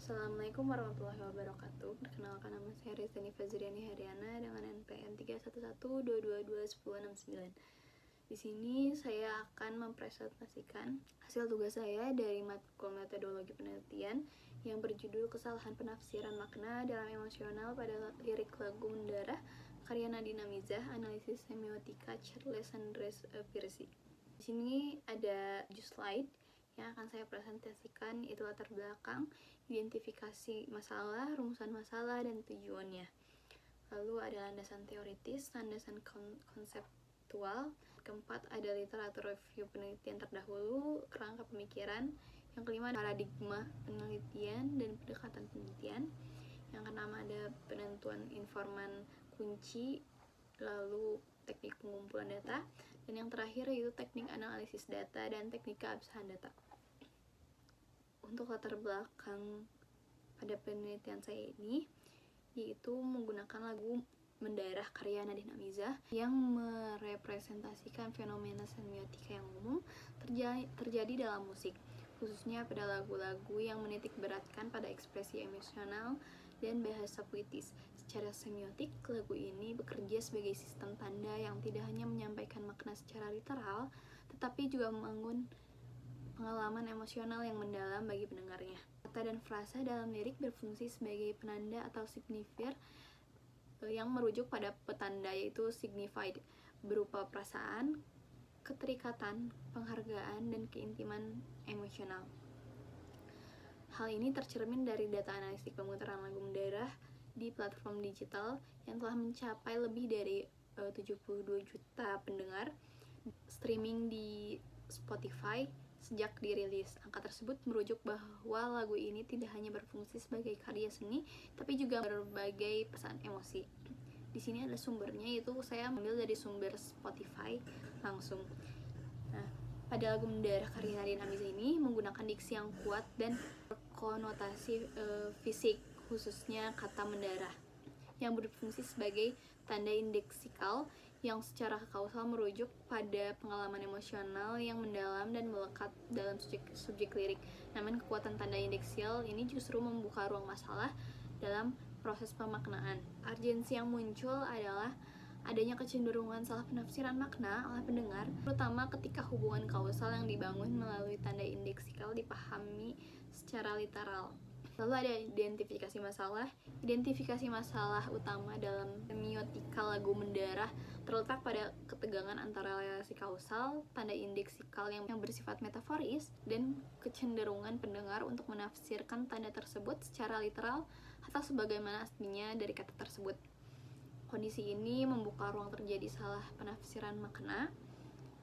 Assalamualaikum warahmatullahi wabarakatuh. Perkenalkan, nama saya Rizani Fazriani Haryana dengan NPM 31122210069. Di sini saya akan mempresentasikan hasil tugas saya dari matkul metodologi penelitian yang berjudul Kesalahan Penafsiran Makna dalam Emosional pada Lirik Lagu Mendarah karya Nadine Amizah, analisis semiotika Charles Andres Peirce. Di sini ada 7 slide yang akan saya presentasikan, itu latar belakang, identifikasi masalah, rumusan masalah, dan tujuannya. Lalu ada landasan teoritis, landasan konseptual. Keempat, ada literatur review penelitian terdahulu, kerangka pemikiran. Yang kelima, paradigma penelitian dan pendekatan penelitian. Yang keenam, ada penentuan informan kunci, lalu teknik pengumpulan data, dan yang terakhir yaitu teknik analisis data dan teknik keabsahan data. Untuk latar belakang pada penelitian saya ini, yaitu menggunakan lagu Mendarah karya Nadine Amizah yang merepresentasikan fenomena semiotika yang umum terjadi dalam musik, khususnya pada lagu-lagu yang menitik beratkan pada ekspresi emosional dan bahasa puitis. Secara semiotik, lagu ini bekerja sebagai sistem tanda yang tidak hanya menyampaikan makna secara literal, tetapi juga membangun pengalaman emosional yang mendalam bagi pendengarnya. Kata dan frasa dalam lirik berfungsi sebagai penanda atau signifier yang merujuk pada petanda, yaitu signified, berupa perasaan, keterikatan, penghargaan, dan keintiman emosional. Hal ini tercermin dari data analitik pemutaran lagu Mendarah di platform digital yang telah mencapai lebih dari 72 juta pendengar, streaming di Spotify sejak dirilis. Angka tersebut merujuk bahwa lagu ini tidak hanya berfungsi sebagai karya seni, tapi juga berbagai pesan emosi. Di sini ada sumbernya, yaitu saya ambil dari sumber Spotify langsung. Nah, pada lagu Mendarah karya Nadine Amizah ini menggunakan diksi yang kuat dan konotasi fisik, khususnya kata mendarah, yang berfungsi sebagai tanda indeksikal yang secara kausal merujuk pada pengalaman emosional yang mendalam dan melekat dalam subjek lirik. Namun kekuatan tanda indeksikal ini justru membuka ruang masalah dalam proses pemaknaan. Urgensi yang muncul adalah adanya kecenderungan salah penafsiran makna oleh pendengar, terutama ketika hubungan kausal yang dibangun melalui tanda indeksikal dipahami secara literal. Lalu ada identifikasi masalah. Identifikasi masalah utama dalam semiotika lagu Mendarah terletak pada ketegangan antara relasi kausal, tanda indeksikal yang bersifat metaforis, dan kecenderungan pendengar untuk menafsirkan tanda tersebut secara literal atau sebagaimana aslinya dari kata tersebut. Kondisi ini membuka ruang terjadi salah penafsiran makna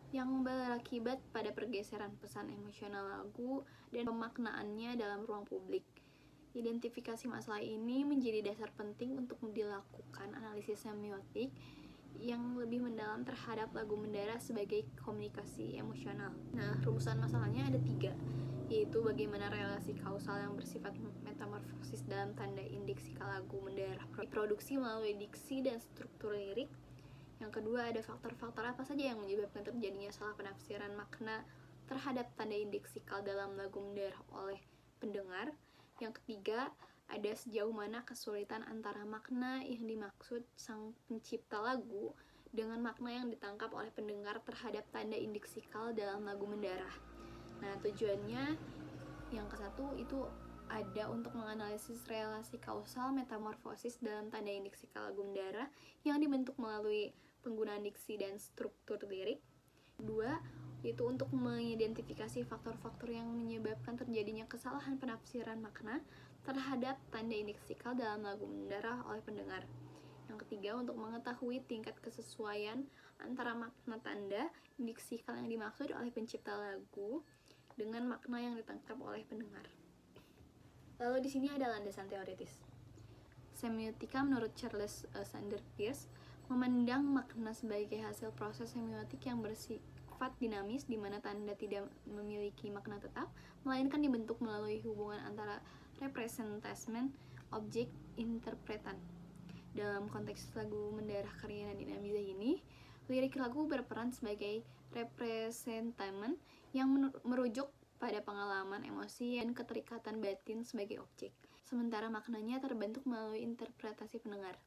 yang berakibat pada pergeseran pesan emosional lagu dan pemaknaannya dalam ruang publik. Identifikasi masalah ini menjadi dasar penting untuk dilakukan analisis semiotik yang lebih mendalam terhadap lagu Mendarah sebagai komunikasi emosional. Nah, rumusan masalahnya ada 3, yaitu bagaimana relasi kausal yang bersifat metamorfosis dalam tanda indeksikal lagu Mendarah produksi melalui diksi dan struktur lirik. Yang kedua, ada faktor-faktor apa saja yang menyebabkan terjadinya salah penafsiran makna terhadap tanda indeksikal dalam lagu Mendarah oleh pendengar. Yang ketiga, ada sejauh mana kesulitan antara makna yang dimaksud sang pencipta lagu dengan makna yang ditangkap oleh pendengar terhadap tanda indeksikal dalam lagu Mendarah. Nah, tujuannya yang ke-1 itu ada untuk menganalisis relasi kausal metamorfosis dalam tanda indeksikal lagu Mendarah yang dibentuk melalui penggunaan diksi dan struktur lirik. 2, yaitu untuk mengidentifikasi faktor-faktor yang menyebabkan terjadinya kesalahan penafsiran makna terhadap tanda indeksikal dalam lagu Mendarah oleh pendengar. Yang ketiga, untuk mengetahui tingkat kesesuaian antara makna tanda indeksikal yang dimaksud oleh pencipta lagu dengan makna yang ditangkap oleh pendengar. Lalu di sini ada landasan teoritis. Semiotika menurut Charles Sanders Peirce memandang makna sebagai hasil proses semiotik yang bersifat dinamis, di mana tanda tidak memiliki makna tetap, melainkan dibentuk melalui hubungan antara representasmen, objek, interpretan. Dalam konteks lagu Mendarah karya Nadine Amizah ini, lirik lagu berperan sebagai representamen yang merujuk pada pengalaman emosi dan keterikatan batin sebagai objek. sementara maknanya terbentuk melalui interpretasi pendengar.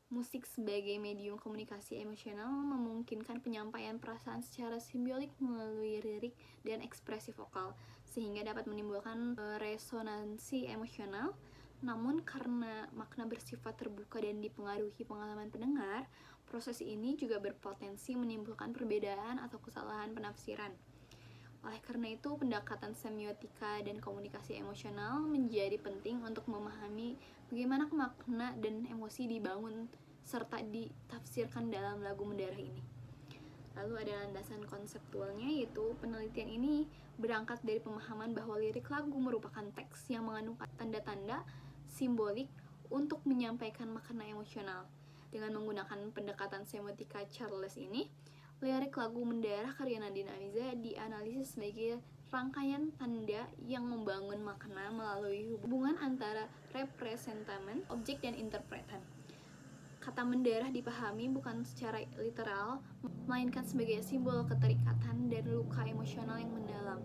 Musik sebagai medium komunikasi emosional memungkinkan penyampaian perasaan secara simbolik melalui lirik dan ekspresi vokal, sehingga dapat menimbulkan resonansi emosional. Namun karena makna bersifat terbuka dan dipengaruhi pengalaman pendengar, proses ini juga berpotensi menimbulkan perbedaan atau kesalahan penafsiran. Oleh karena itu, pendekatan semiotika dan komunikasi emosional menjadi penting untuk memahami bagaimana makna dan emosi dibangun serta ditafsirkan dalam lagu Mendarah ini. Lalu ada landasan konseptualnya, yaitu penelitian ini berangkat dari pemahaman bahwa lirik lagu merupakan teks yang mengandung tanda-tanda simbolik untuk menyampaikan makna emosional. Dengan menggunakan pendekatan semiotika Charles ini, lirik lagu Mendarah karya Nadine Amiza dianalisis sebagai rangkaian tanda yang membangun makna melalui hubungan antara representamen, objek, dan interpretan. Kata mendarah dipahami bukan secara literal, melainkan sebagai simbol keterikatan dan luka emosional yang mendalam.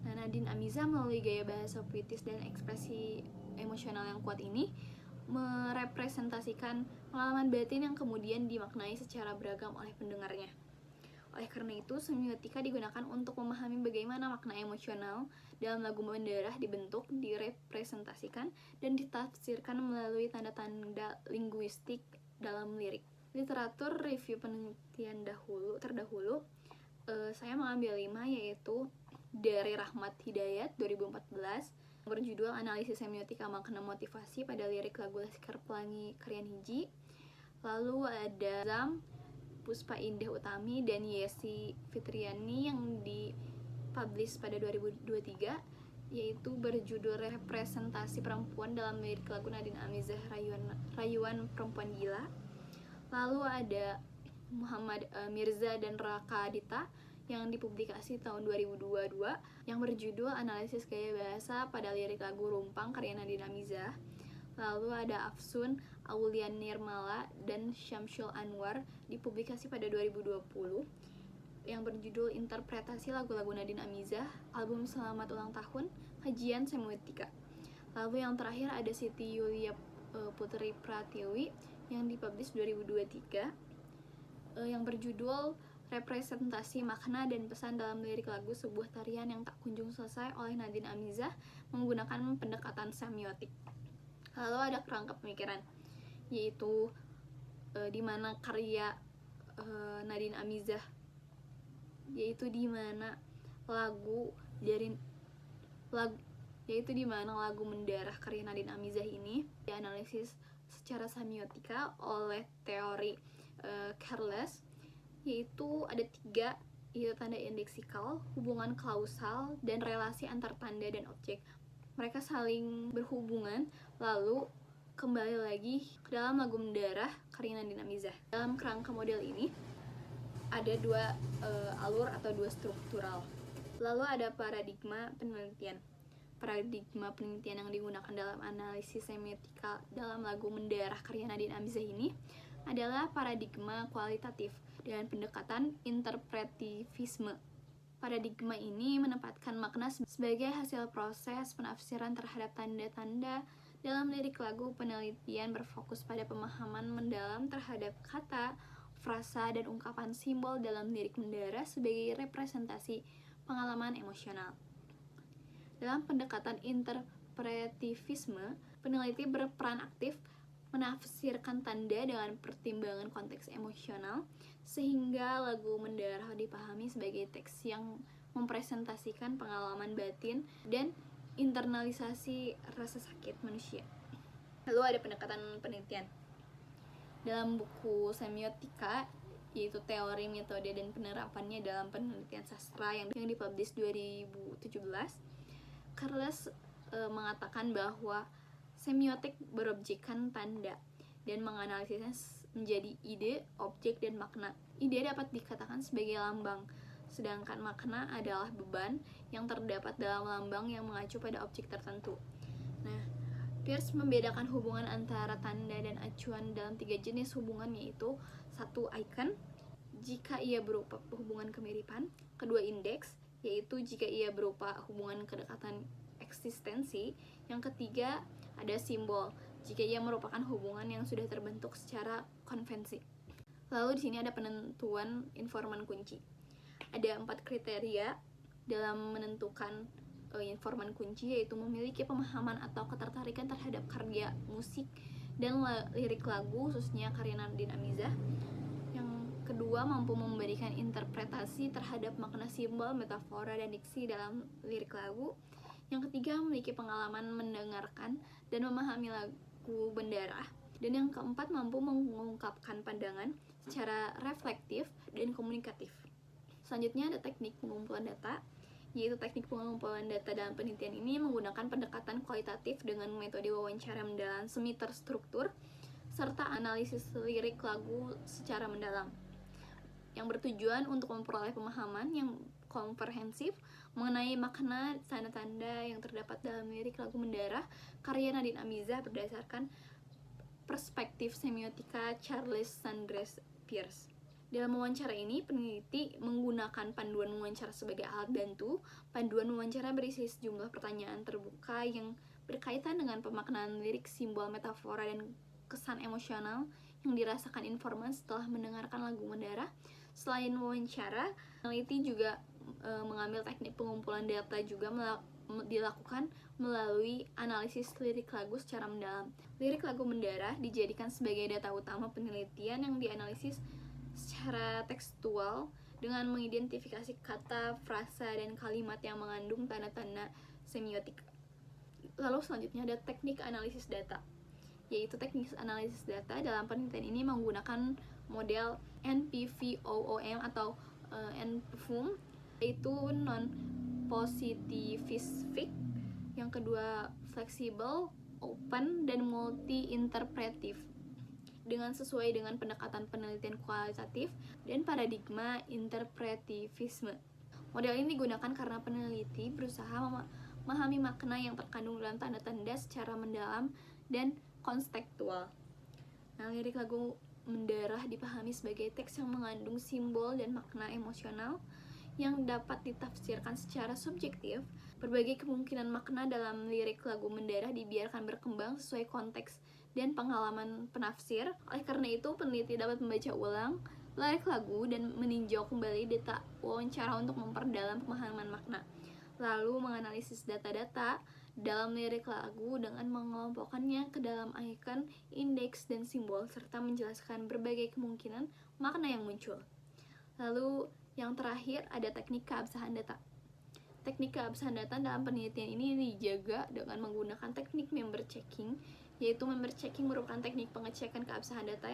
Nah, Nadine Amiza melalui gaya bahasa puitis dan ekspresi emosional yang kuat ini merepresentasikan pengalaman batin yang kemudian dimaknai secara beragam oleh pendengarnya. Oleh karena itu, semiotika digunakan untuk memahami bagaimana makna emosional dalam lagu Mendarah dibentuk, direpresentasikan, dan ditafsirkan melalui tanda-tanda linguistik dalam lirik. Literatur review penelitian terdahulu, saya mengambil 5, yaitu dari Rahmat Hidayat 2014, berjudul Analisis Semiotika Makna Motivasi pada Lirik Lagu Laskar Pelangi Krian Hiji. Lalu ada Zam, Puspa Indah Utami, dan Yesi Fitriani yang dipublish pada 2023, yaitu berjudul Representasi Perempuan dalam Lirik Lagu Nadine Amizah Rayuan Perempuan Gila. Lalu ada Muhammad Mirza dan Raka Adita yang dipublikasi tahun 2022 yang berjudul Analisis Gaya Bahasa pada Lirik Lagu Rumpang karya Nadine Amizah. Lalu ada Afsun, Aulian Nirmala, dan Syamsul Anwar dipublikasi pada 2020 yang berjudul Interpretasi Lagu-Lagu Nadine Amizah, Album Selamat Ulang Tahun, Kajian Semiotika. Lalu yang terakhir ada Siti Yulia Putri Pratiwi yang dipublish 2023 yang berjudul Representasi Makna dan Pesan dalam Lirik Lagu Sebuah Tarian yang Tak Kunjung Selesai oleh Nadine Amizah menggunakan pendekatan semiotik. Lalu ada kerangka pemikiran, yaitu di mana karya Nadine Amizah, yaitu di mana lagu Mendarah karya Nadine Amizah ini dianalisis secara semiotika oleh teori Charles, yaitu ada 3, yaitu tanda indeksikal, hubungan klausal, dan relasi antar tanda dan objek. Mereka saling berhubungan. Lalu kembali lagi ke dalam lagu Mendarah karya Nadine Amizah. Dalam kerangka model ini ada 2 alur atau 2 struktural. Lalu ada paradigma penelitian. Paradigma penelitian yang digunakan dalam analisis semiotika dalam lagu Mendarah karya Nadine Amizah ini adalah paradigma kualitatif dengan pendekatan interpretivisme. Paradigma ini menempatkan makna sebagai hasil proses penafsiran terhadap tanda-tanda dalam lirik lagu. Penelitian berfokus pada pemahaman mendalam terhadap kata, frasa, dan ungkapan simbol dalam lirik Mendarah sebagai representasi pengalaman emosional. Dalam pendekatan interpretivisme, peneliti berperan aktif menafsirkan tanda dengan pertimbangan konteks emosional, sehingga lagu Mendarah dipahami sebagai teks yang mempresentasikan pengalaman batin dan internalisasi rasa sakit manusia. Lalu ada pendekatan penelitian. Dalam buku semiotika, yaitu teori, metode, dan penerapannya dalam penelitian sastra yang dipublish 2017, Charles mengatakan bahwa semiotik berobjekkan tanda dan menganalisisnya menjadi ide, objek, dan makna. Ide dapat dikatakan sebagai lambang, sedangkan makna adalah beban yang terdapat dalam lambang yang mengacu pada objek tertentu. Nah, Peirce membedakan hubungan antara tanda dan acuan dalam 3 jenis hubungan, yaitu 1. Icon, jika ia berupa hubungan kemiripan. 2. Indeks, yaitu jika ia berupa hubungan kedekatan eksistensi. Yang ketiga, ada simbol jika ia merupakan hubungan yang sudah terbentuk secara konvensi. Lalu di sini ada penentuan informan kunci. Ada 4 kriteria dalam menentukan informan kunci, yaitu memiliki pemahaman atau ketertarikan terhadap karya musik dan lirik lagu, khususnya karya Nadine Amizah. Yang kedua, mampu memberikan interpretasi terhadap makna simbol, metafora, dan diksi dalam lirik lagu. Yang ketiga, memiliki pengalaman mendengarkan dan memahami lagu Bendara. Dan yang keempat, mampu mengungkapkan pandangan secara reflektif dan komunikatif. Selanjutnya ada teknik pengumpulan data, yaitu teknik pengumpulan data dalam penelitian ini menggunakan pendekatan kualitatif dengan metode wawancara mendalam semi terstruktur serta analisis lirik lagu secara mendalam, yang bertujuan untuk memperoleh pemahaman yang komprehensif mengenai makna tanda-tanda yang terdapat dalam lirik lagu Mendara karya Nadine Amizah berdasarkan perspektif semiotika Charles Sanders Peirce. Dalam wawancara ini, peneliti menggunakan panduan wawancara sebagai alat bantu. Panduan wawancara berisi sejumlah pertanyaan terbuka yang berkaitan dengan pemaknaan lirik, simbol, metafora, dan kesan emosional yang dirasakan informan setelah mendengarkan lagu Mendara. Selain wawancara, peneliti juga mengambil teknik pengumpulan data juga dilakukan melalui analisis lirik lagu secara mendalam. Lirik lagu Mendara dijadikan sebagai data utama penelitian yang dianalisis secara tekstual dengan mengidentifikasi kata, frasa, dan kalimat yang mengandung tanda-tanda semiotika. Lalu selanjutnya ada teknik analisis data, yaitu teknik analisis data dalam penelitian ini menggunakan model NPVOOM atau NPVOM, yaitu non-positivistic, yang kedua fleksibel, open, dan multi-interpretif, dengan sesuai dengan pendekatan penelitian kualitatif dan paradigma interpretivisme. Model ini digunakan karena peneliti berusaha memahami makna yang terkandung dalam tanda-tanda secara mendalam dan kontekstual. Nah, lirik lagu Mendara dipahami sebagai teks yang mengandung simbol dan makna emosional yang dapat ditafsirkan secara subjektif. Berbagai kemungkinan makna dalam lirik lagu Mendara dibiarkan berkembang sesuai konteks dan pengalaman penafsir. Oleh karena itu, peneliti dapat membaca ulang lirik lagu dan meninjau kembali data wawancara untuk memperdalam pemahaman makna, lalu menganalisis data-data dalam lirik lagu dengan mengelompokkannya ke dalam icon, indeks, dan simbol, serta menjelaskan berbagai kemungkinan makna yang muncul. Lalu yang terakhir ada teknik keabsahan data. Teknik keabsahan data dalam penelitian ini dijaga dengan menggunakan teknik member checking, yaitu member checking merupakan teknik pengecekan keabsahan data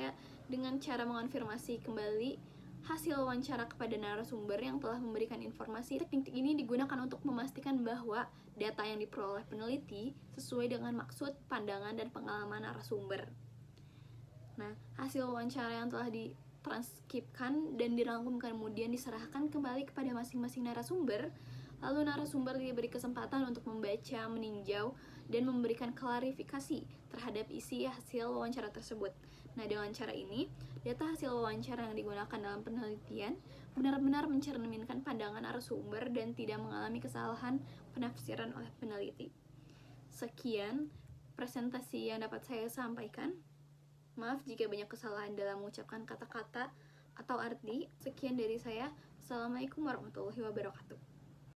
dengan cara mengonfirmasi kembali hasil wawancara kepada narasumber yang telah memberikan informasi. Teknik ini digunakan untuk memastikan bahwa data yang diperoleh peneliti sesuai dengan maksud, pandangan, dan pengalaman narasumber. Nah, hasil wawancara yang telah ditranskripkan dan dirangkumkan kemudian diserahkan kembali kepada masing-masing narasumber. Lalu narasumber diberi kesempatan untuk membaca, meninjau, dan memberikan klarifikasi terhadap isi hasil wawancara tersebut. Nah, dengan cara ini, data hasil wawancara yang digunakan dalam penelitian benar-benar mencerminkan pandangan narasumber dan tidak mengalami kesalahan penafsiran oleh peneliti. Sekian presentasi yang dapat saya sampaikan. Maaf jika banyak kesalahan dalam mengucapkan kata-kata atau arti. Sekian dari saya. Assalamualaikum warahmatullahi wabarakatuh.